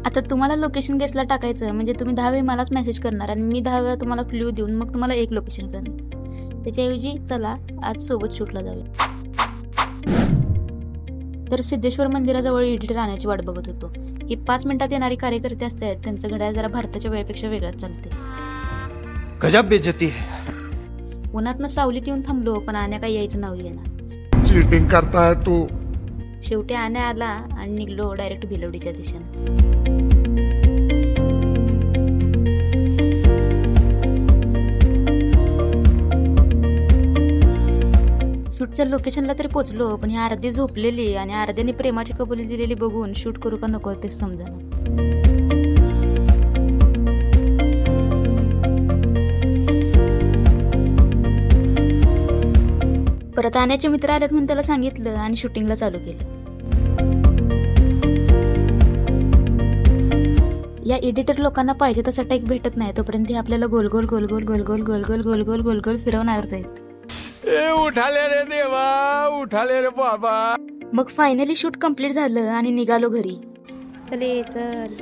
आता तुम्हाला लोकेशन गेसला टाकायचं म्हणजे तुम्ही 10 वेळी मलाच मेसेज करणार आणि मी 10 वेळा तुम्हाला क्ल्यू देऊन मग तुम्हाला एक लोकेशन करणार. त्याच्याऐवजी चला आज सोबत शूटला जाऊया. तर सिद्धेश्वर मंदिराजवळ एडिटर राहण्याची वाट बघत होतो. हे 5 मिनिटात येणारे कार्यकर्ते असतात, त्यांचं घड्याळ जरा भारताच्या वेळेपेक्षा वेगळंच चालते. गजब बेइज्जती है. उन्हातनं सावलीत येऊन थांबलो पण आण्या काही यायचं नाव येणार. चीटिंग करता है तू. शेवटी आण्या आला आणि निघलो डायरेक्ट भिलवडीच्या दिशेने. शूटच्या लोकेशनला तरी पोचलो पण ही अर्धी झोपलेली आणि अर्ध्याने प्रेमाची कबुली दिलेली बघून शूट करू का नको ते समजेना. परत आण्याचे मित्र आलेत म्हणून त्याला सांगितलं आणि शूटिंगला चालू केलं. या एडिटर लोकांना पाहिजे तसा टेक भेटत नाही तोपर्यंत हे आपल्याला गोल गोल गोल गोल गोल गोल गोल गोल गोल गोल गोल गोल फिरवणारच आहेत. उठाले रे देवा, उठाले रे बाबा. मग फायनली शूट कंप्लीट झालं आणि निघालो घरी. चले चल.